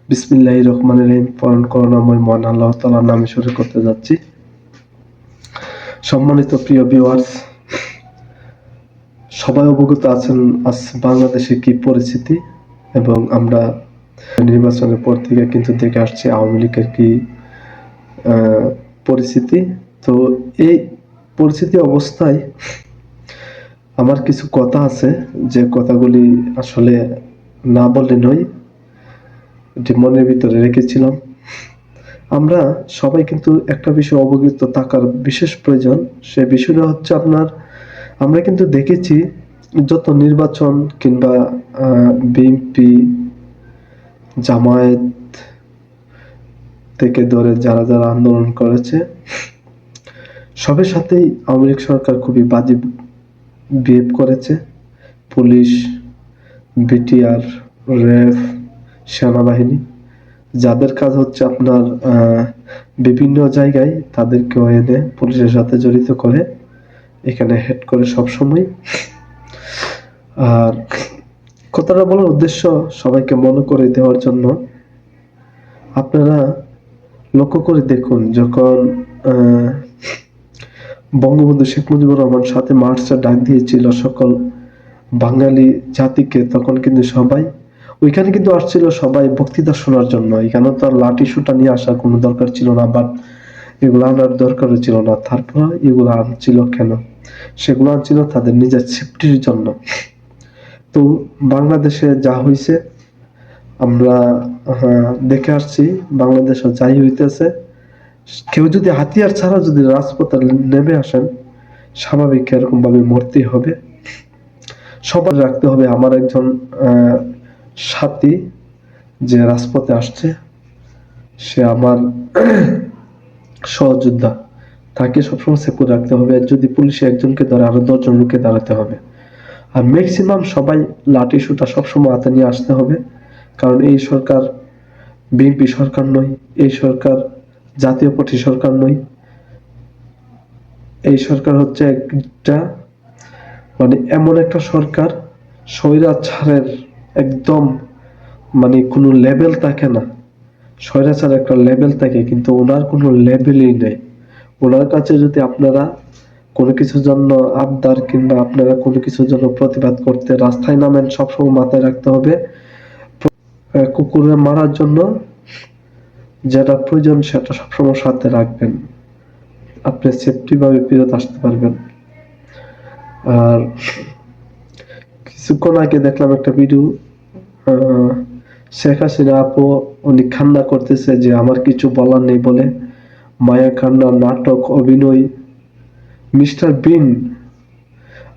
বিসমিল্লাহির রহমানির রহিম। পরম করুণাময় মহান আল্লাহ তাআলার নামে শুরু করতে যাচ্ছি। সম্মানিত প্রিয় ভিউয়ার্স, সবাই অবগত আছেন আজ বাংলাদেশে কি পরিস্থিতি, এবং আমরা নির্বাচনের পর থেকে কিন্তু দেখে আসছি আওয়ামী লীগের কি পরিস্থিতি। তো এই পরিস্থিতি অবস্থায় আমার কিছু কথা আছে, যে কথাগুলি আসলে না বললে নয়, এটি মনের ভিতরে রেখেছিলাম। আমরা সবাই কিন্তু একটা বিষয় অবগত থাকার বিশেষ প্রয়োজন। সে বিষয়টা হচ্ছে আমরা কিন্তু দেখেছি যত নির্বাচন কিংবা বিএনপি, জামায়াত থেকে ধরে যারা যারা আন্দোলন করেছে, সবের সাথেই আওয়ামী লীগ সরকার খুবই বাজে বিহেভ করেছে। পুলিশ, বিটিআর, র্যাব, সেনাবাহিনী, যাদের কাজ হচ্ছে বিভিন্ন জায়গায় তাদেরকে এনে পুলিশের সাথে জড়িত করে এখানে হেড করে সবসময়। আর কথাটা বলার উদ্দেশ্য সবাইকে মনে করে দেওয়ার জন্য, আপনারা লক্ষ্য করে দেখুন, যখন বঙ্গবন্ধু শেখ মুজিবুর রহমান সাথে মার্চের ডাক দিয়েছিল সকল বাঙালি জাতিকে, তখন কিন্তু সবাই ওইখানে কিন্তু আসছিল সবাই বক্তৃতা শোনার জন্য। এখানে তো আর লাঠি সুটা নিয়ে আসার কোনো দরকার ছিল না, বাট এগুলো আনার দরকারও ছিল না। তারপর এগুলো আনছিল কেন? সেগুলো আনছিল তাদের নিজের সেফটির জন্য। তো বাংলাদেশে যা হয়েছে আমরা দেখে আসছি, বাংলাদেশে যাই হইতেছে, কেউ যদি হাতিয়ার ছাড়া যদি রাজপথে নেমে আসেন, স্বাভাবিক এরকম ভাবে মরতেই হবে। সবার রাখতে হবে আমার একজন সাথী যে রাজপথে আসছে, সে আমার সহযোদ্ধা, তাকে সবসময় সেফ করে রাখতে হবে। যদি পুলিশে একজনকে ধরে আরো 10 জন লোককে দাঁড়াতে হবে। আর ম্যাক্সিমাম সবাই লাঠি সুটা সবসময় হাতে নিয়ে আসতে হবে, কারণ এই সরকার বিএনপি সরকার নয়, এই সরকার জাতীয় পার্টি সরকার নয়। এই সরকার হচ্ছে একটা এমন একটা সরকার, স্বৈরাচারের একদম কোনো লেভেল থাকে না। স্বৈরাচার একটা লেভেল থাকে, কিন্তু ওনার কোনো লেভেলই নেই। ওনার কাছে যদি আপনারা কোনো কিছুর জন্য আবদার কিংবা আপনারা কোনো কিছুর জন্য প্রতিবাদ করতে রাস্তায় নামেন, সবসময় মাথায় রাখতে হবে কুকুরে মারার জন্য যেটা প্রয়োজন সেটা সবসময় সাথে রাখবেন, আপনি সেফটি ভাবে ফেরত আসতে পারবেন। আর কিছুক্ষণ আগে দেখলাম একটা ভিডিও, শেখ হাসিনা আপু উনি কান্না করতেছে যে আমার কিছু বলার নেই বলে। মায়া কান্না, নাটক, অভিনয়।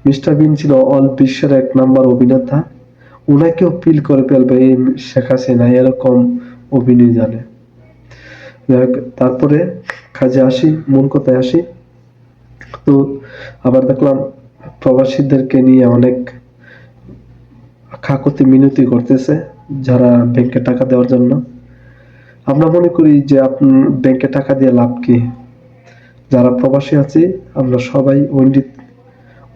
মিস্টার বিন ছিল অল বিশ্বের 1 নাম্বার অভিনেতা, উনাকেও ফিল করে ফেলবে এই শেখ হাসিনা, এরকম অভিনয় জানে। তারপরে কাজে আসি, মূল কথায় আসি। তো আবার দেখলাম প্রবাসীদেরকে নিয়ে অনেক কাকুতি মিনতি করতেছে যারা ব্যাংকে টাকা দেওয়ার জন্য। আমরা মনে করি যে ব্যাংকে টাকা দিয়ে লাভ কি? যারা প্রবাসী আছি আমরা সবাই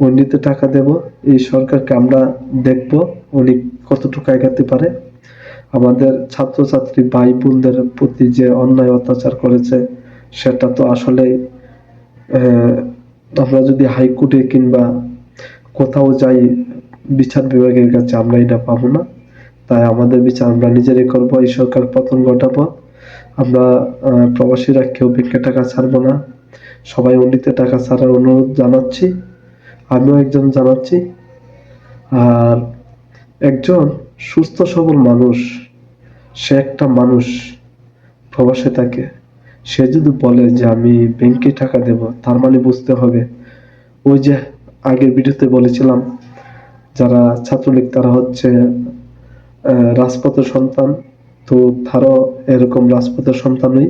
ওন্ডিতে টাকা দেব। এই সরকারকে আমরা দেখব উনি কতটুকু এগাতে পারে। আমাদের ছাত্রছাত্রী ভাই বোনদের প্রতি যে অন্যায় অত্যাচার করেছে, সেটা তো আসলে আমরা যদি হাইকোর্টে কিংবা কোথাও যাই বিচার বিভাগের কাছে, আমরা এটা পাবো না। তাই আমাদের বিচার আমরা নিজেরাই করবো, এই সরকার পতন ঘটাবো। আমরা প্রবাসীরা কেউ ব্যাংকে টাকা ছাড়বো না, সবাই উন্ডিতে টাকা ছাড়ার অনুরোধ জানাচ্ছি, আমিও একজন জানাচ্ছি। আর একজন সুস্থ সবল মানুষ, সে একটা মানুষ প্রবাসে থাকে, সে যদি বলে যে আমি ব্যাংকে টাকা দেব, তার মানে বুঝতে হবে ওই যে আগের ভিডিওতে বলেছিলাম যারা ছাত্রলীগ তারা হচ্ছে রাজপথের সন্তান। তো তারও এরকম রাজপথের সন্তানই,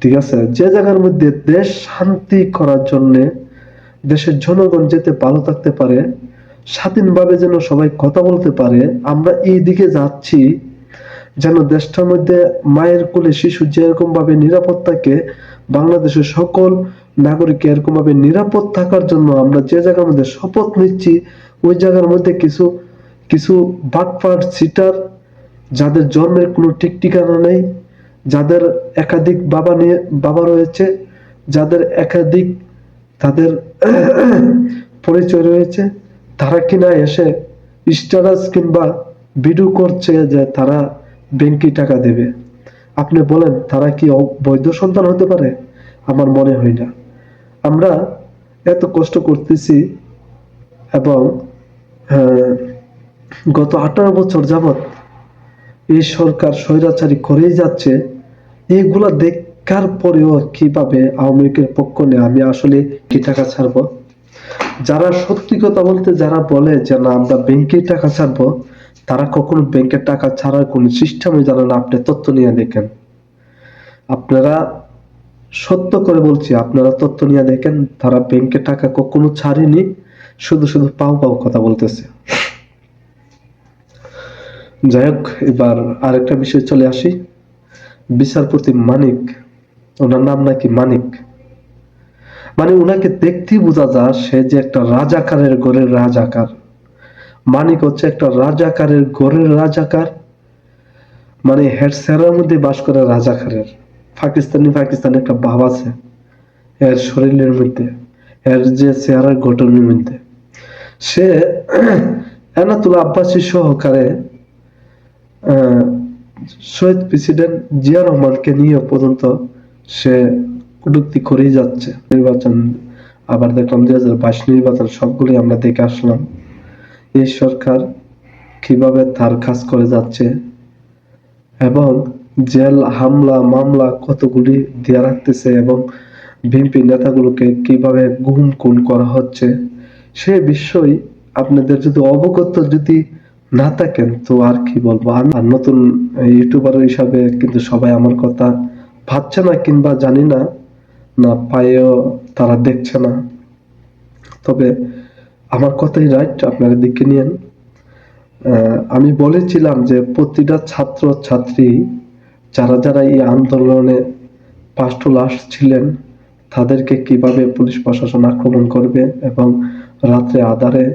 ঠিক আছে। যে জায়গার মধ্যে দেশ শান্তি করার জন্য, দেশের জনগণ যেতে ভালো থাকতে পারে, স্বাধীনভাবে যেন সবাই কথা বলতে পারে, আমরা এই দিকে যাচ্ছি। যেন দেশটার মধ্যে মায়ের কোলে শিশু যেরকম ভাবে নিরাপদ থাকে, বাংলাদেশের সকল নাগরিক এরকম ভাবে নিরাপদ থাকার জন্য আমরা যে জায়গার মধ্যে শপথ নিচ্ছি, ওই জায়গার মধ্যে কিছু বাটপার সিটার যাদের জন্মের কোনো ঠিক ঠিকানা নেই, যাদের একাধিক বাবা রয়েছে, যাদের একাধিক তাদের পরিচয় রয়েছে, তারা কিনা এসে স্ট্যাটাস কিংবা ভিডিও করছে যে তারা ব্যাংকে টাকা দেবে। আপনি বলেন তারা কি বৈধ সন্তান হতে পারে? আমার মনে হয় না। আমরা এত কষ্ট করতেছি এবং গত 18 বছর যাবৎ এই সরকার স্বৈরাচারী করেই যাচ্ছে। এইগুলা দেখার পরেও কিভাবে আওয়ামী লীগের পক্ষ নেই, আমি আসলে কি টাকা ছাড়বো? যারা সত্যি কথা বলতে যারা বলে যে না আমরা ব্যাংকে টাকা ছাড়বো, তারা কখনো ব্যাংকের টাকা ছাড়ার কোন সিস্টেমই জানে না। আপনি তথ্য নিয়ে দেখেন, আপনারা সত্য করে বলছি, আপনারা তথ্য নিয়ে দেখেন, তারা ব্যাংকে টাকা কখনো ছাড়েনি, শুধু শুধু পাও পাও কথা বলতেছে। যাই হোক, এবার আরেকটা বিষয় চলে আসি। বিচারপতি মানিক, ওনার নাম নাকি মানিক, মানে উনাকে দেখতেই বোঝা যায় সে যে একটা রাজাকারের ঘরের রাজাকার। মানিক হচ্ছে একটা রাজাকারের ঘরের রাজাকার, মানে হেড সেরার মধ্যে বাস করে রাজাকারের। পাকিস্তানি একটা ভাব আছে এর শরীরের মধ্যে, এর যে চেহারার গঠনের মধ্যে। সে এনাতুল আব্বাসী সহকারে শহীদ প্রেসিডেন্ট জিয়া রহমানকে নিয়ে পর্যন্ত সে কটূক্তি করেই যাচ্ছে। নির্বাচন আবার দেখলাম 2022 নির্বাচন, সবগুলোই আমরা দেখে আসলাম। এই সরকার কিভাবে তার কাজ করে যাচ্ছে এবং জেল হামলা মামলা কতগুলি দিয়ে রাখতেছে এবং বিএনপি নেতাগুলোকে কিভাবে গুম খুন করা হচ্ছে, সে বিষয় আপনাদের যদি অবগত যদি না থাকেন তো আর কি বলবো। আমি আর নতুন ইউটিউবার হিসাবে কিন্তু সবাই আমার কথা ভাবছে না কিংবা জানি না, না পায়েও তারা দেখছে না। তবে আমার কথাই রাইট, আপনারা দেখে নিয়েন। আমি বলেছিলাম যে প্রতিটা ছাত্র ছাত্রী যারা যারা এই আন্দোলনে পাস্টুল আসছিলেন তাদেরকে কিভাবে পুলিশ প্রশাসন আক্রমণ করবে এবং রাত্রে আধারে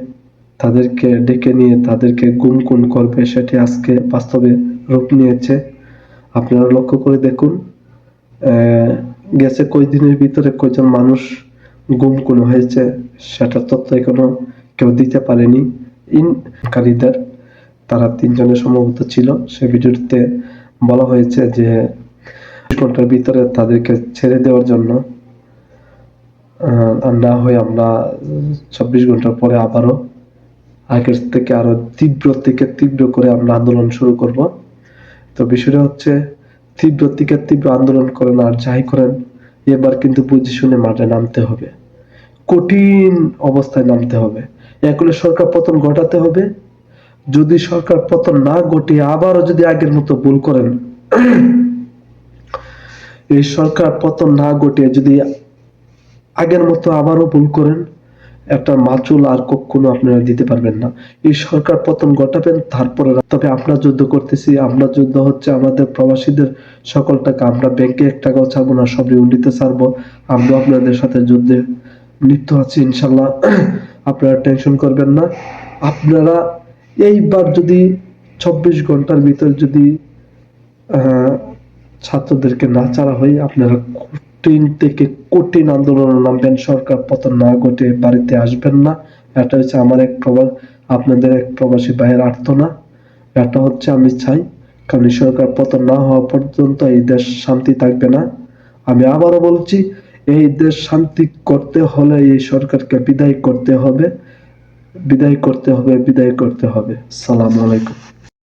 তাদেরকে ডেকে নিয়ে তাদেরকে গুম খুন করবে, সেটি আজকে বাস্তবে রূপ নিয়েছে। আপনারা লক্ষ্য করে দেখুন, গেছে কয়দিনের ভিতরে কয়জন মানুষ গুম খুন হয়েছে সেটা তথ্য এখনো কেউ দিতে পারেনি। ইনকারীদের তারা 3 জনের সম্ভবত ছিল। সে ভিডিওতে বলা হয়েছে যে 24 ঘন্টার ভিতরে তাদেরকে ছেড়ে দেওয়ার জন্য, আর না হয় আমরা 24 ঘন্টার পরে আবারও আগের থেকে আরো তীব্র করে আমরা আন্দোলন শুরু করব। তো বিষয়টা হচ্ছে তীব্র আন্দোলন করেন আর যাই করেন, এবার কিন্তু বুঝে শুনে মাঠে নামতে হবে, কঠিন অবস্থায় নামতে হবে। এগুলো সরকার পতন ঘটাতে হবে। যদি সরকার পতন না ঘটিয়ে আবারও যদি আগের মতো ভুল করেন, এই সরকার পতন না ঘটিয়ে যদি আগের মতো আবারও ভুল করেন, একটা মাচুল আর কখনো আপনারা দিতে পারবেন না। এই সরকার পতন ঘটাবেন, তারপরে তবে আমরা যুদ্ধ করতেছি। আমরা যুদ্ধ হচ্ছে আমাদের প্রবাসীদের সকল টাকা, আমরা ব্যাংকে 1 টাকাও ছাড়বো না, সব ইউনিটে ছাড়বো। আমরা আপনাদের সাথে যুদ্ধে লিপ্ত আছি ইনশাল্লাহ, আপনারা টেনশন করবেন না। আপনারা এইবার যদি 24 ঘন্টার ভিতর যদি ছাত্রদেরকে না ছাড়া হয়, আপনারা কঠিন থেকে কঠিন আন্দোলনে নামবেন, সরকার পতন না ঘটে বাড়িতে আসবেন না। এটা হচ্ছে আমার আপনাদের এক প্রবাসী ভাইয়ের আর্তনা। এটা হচ্ছে আমি চাই, কারণ সরকার পতন না হওয়া পর্যন্ত এই দেশ শান্তি থাকবে না। আমি আবারও বলছি, এই দেশ শান্তি করতে হলে এই সরকারকে বিদায় করতে হবে। আসসালামু আলাইকুম।